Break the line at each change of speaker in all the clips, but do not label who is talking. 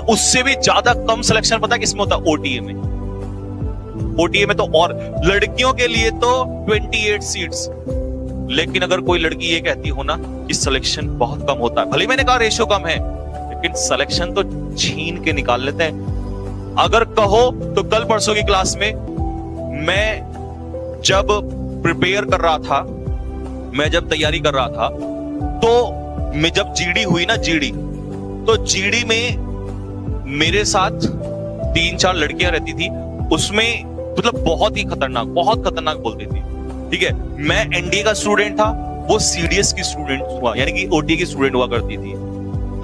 और उससे भी ज्यादा कम सिलेक्शन पता किसमें होता है? ओटीए में। ओटीए में तो और लड़कियों के लिए तो 28 सीट्स। लेकिन अगर कोई लड़की ये कहती हो ना कि सिलेक्शन बहुत कम होता है, भले मैंने कहा रेशियो कम है, लेकिन सिलेक्शन तो छीन के निकाल लेते हैं। अगर कहो तो कल परसों की क्लास में मैं जब प्रिपेयर कर रहा था, मैं जब तैयारी कर रहा था, तो मैं जब जीडी हुई ना, जीडी, तो जीडी में मेरे साथ 3-4 लड़कियां रहती थी। उसमें मतलब बहुत ही खतरनाक, बहुत खतरनाक बोलती थी। ठीक है, मैं एनडीए का स्टूडेंट था, वो सीडीएस की स्टूडेंट हुआ, यानी कि ओटी की स्टूडेंट हुआ करती थी।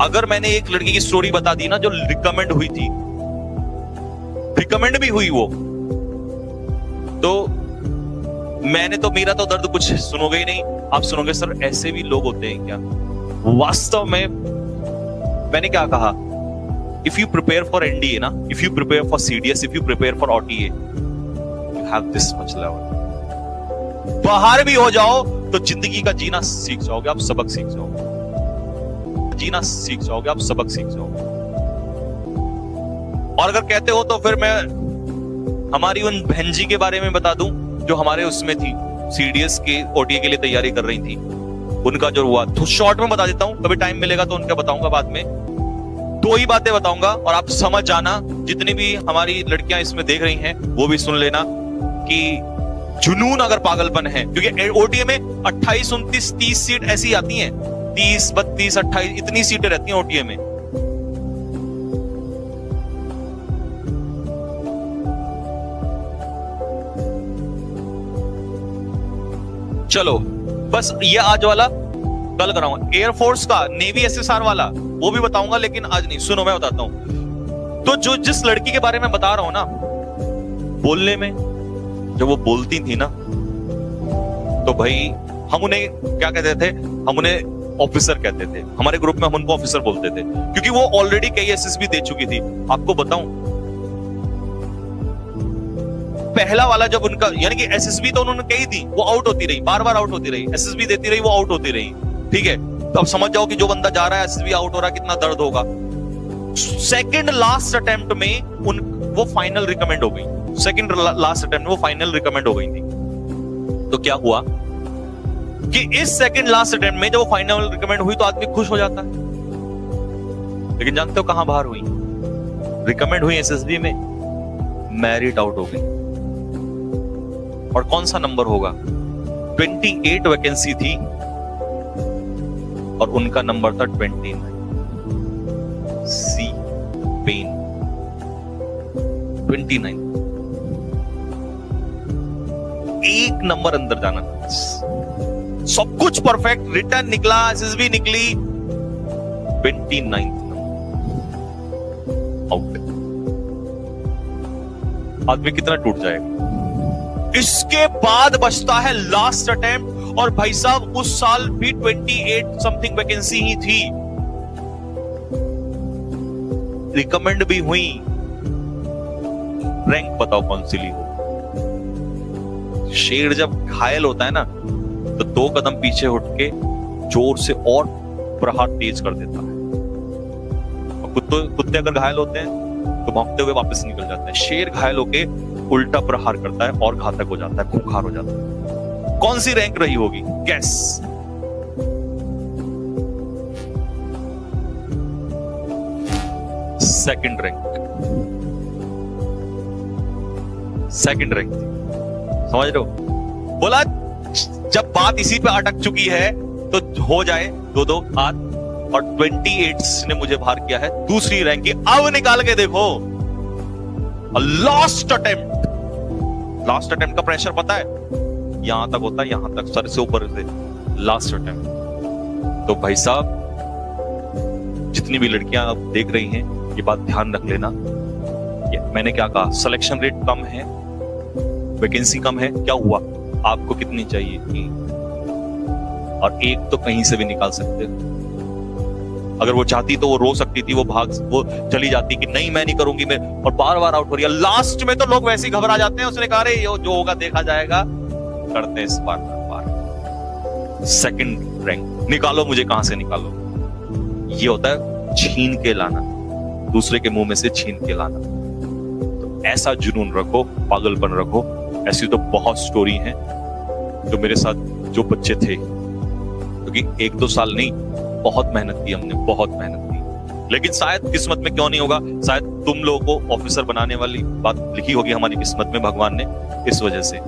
अगर मैंने एक लड़की की स्टोरी बता दी ना जो रिकमेंड हुई थी, रिकमेंड भी हुई वो, तो मैंने तो, मेरा तो दर्द कुछ सुनोगे ही नहीं। आप सुनोगे सर ऐसे भी लोग होते हैं क्या? वास्तव में मैंने क्या कहा, if you prepare for NDA ना, if you prepare for CDS, if you prepare for OTA, you have this much level. बाहर भी हो जाओ तो जिंदगी का जीना सीख जाओगे, आप सबक सीख जाओगे, जीना सीख जाओगे, आप सबक सीख जाओगे। और अगर कहते हो तो फिर मैं हमारी उन बहन जी के बारे में बता दूं जो हमारे उसमें थी, सीडीएस के ओटीए के लिए तैयारी कर रही थी। उनका जो हुआ तो शॉर्ट में बता देता हूं, कभी टाइम मिलेगा तो उनका बताऊंगा बाद में। 2 ही बातें बताऊंगा और आप समझ जाना, जितनी भी हमारी लड़कियां इसमें देख रही हैं वो भी सुन लेना कि जुनून अगर पागलपन है, क्योंकि ओटीए में 28, 29, 30 सीट ऐसी आती हैं, 30, 32, 28 इतनी सीटें रहती हैं ओटीए में। चलो बस ये आज वाला कल कराऊंगा। एयरफोर्स का, नेवी एसएसआर वाला वो भी बताऊंगा, लेकिन आज नहीं। सुनो मैं बताता हूं। तो जो जिस लड़की के बारे में बता रहा हूं ना, बोलने में जब वो बोलती थी ना, तो भाई हम उन्हें क्या कहते थे? हम उन्हें ऑफिसर कहते थे। हमारे ग्रुप में हम उनको ऑफिसर बोलते थे, क्योंकि वो ऑलरेडी कई एसएसबी दे चुकी थी। आपको बताऊं, पहला वाला जब उनका, यानी कि एसएसबी तो उन्होंने कही थी, वो आउट होती रही, बार बार आउट होती रही, एसएसबी देती रही, वो आउट होती रही। ठीक है, तो अब समझ जाओ कि जो बंदा जा रहा है एसएसबी आउट हो रहा है, कितना दर्द होगा। सेकंड लास्ट अटेम्प्ट में वो फाइनल रिकमेंड हो गई। सेकंड लास्ट अटेम्प्ट में वो फाइनल रिकमेंड हो गई थी। तो क्या हुआ कि इस सेकंड लास्ट अटेम्प्ट में जब वो फाइनल रिकमेंड हुई तो आदमी खुश हो जाता है, लेकिन जानते हो कहां बाहर हुई? रिकमेंड हुई एसएसबी में, मैरिट आउट हो गई। और कौन सा नंबर होगा? 28 वैकेंसी थी और उनका नंबर था 29। सी पेन 29, एक नंबर अंदर जाना था। सब कुछ परफेक्ट, रिटर्न निकला, एसएसबी निकली, 29 आउट। आदमी कितना टूट जाएगा। इसके बाद बचता है लास्ट अटेम्प्ट, और भाई साहब उस साल भी 28 समथिंग वैकेंसी ही थी, रिकमेंड भी हुई। रैंक बताओ कौन सी ली हो? शेर जब घायल होता है ना, तो 2 कदम पीछे उठ के जोर से और प्रहार तेज कर देता है। कुत्ते अगर घायल होते हैं तो भौंकते हुए वापस निकल जाते हैं। शेर घायल होके उल्टा प्रहार करता है और घातक हो जाता है, खूंखार हो जाता है। कौन सी रैंक रही होगी? Gas. Second rank, second rank. समझ रहे हो? बोला जब बात इसी पे अटक चुकी है तो हो जाए 2-2 हाथ, और 28 ने मुझे बाहर किया है दूसरी रैंक की। अब निकाल के देखो, लास्ट अटेम्प्ट। लास्ट अटेम्प्ट का प्रेशर पता है, यहां तक होता है, यहां तक, सर से ऊपर से लास्ट अटेम्प्ट। तो भाई साहब, जितनी भी लड़कियां आप देख रही हैं, ये बात ध्यान रख लेना। मैंने क्या कहा? सिलेक्शन रेट कम है, वैकेंसी कम है। क्या हुआ? आपको कितनी चाहिए? 1, और 1 तो कहीं से भी निकाल सकते हो। अगर वो चाहती तो वो रो सकती थी, वो चली जाती कि नहीं मैं नहीं करूंगी, मैं, और बार बार आउट हो रही है। लास्ट में तो लोग वैसे ही घबरा जाते हैं। उसने कहा रे जो होगा देखा जाएगा, करते हैं इस बार। सेकंड रैंक निकालो, मुझे कहां से निकालो? ये होता है छीन के लाना। दूसरे के मुंह में से छीन के लाना। तो ऐसा जुनून रखो, पागलपन रखो। ऐसी तो बहुत स्टोरी हैं जो मेरे साथ जो बच्चे थे, क्योंकि 1-2 साल नहीं, बहुत मेहनत की हमने, बहुत मेहनत की। लेकिन शायद किस्मत में क्यों नहीं होगा, शायद तुम लोगों को ऑफिसर बनाने वाली बात लिखी होगी हमारी किस्मत में भगवान ने, इस वजह से